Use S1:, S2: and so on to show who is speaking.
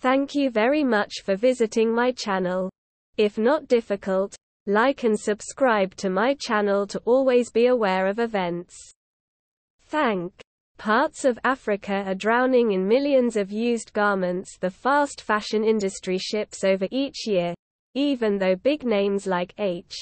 S1: Thank you very much for visiting my channel. If not difficult, like and subscribe to my channel to always be aware of events. Parts of Africa are drowning in millions of used garments the fast fashion industry ships over each year, even though big names like H.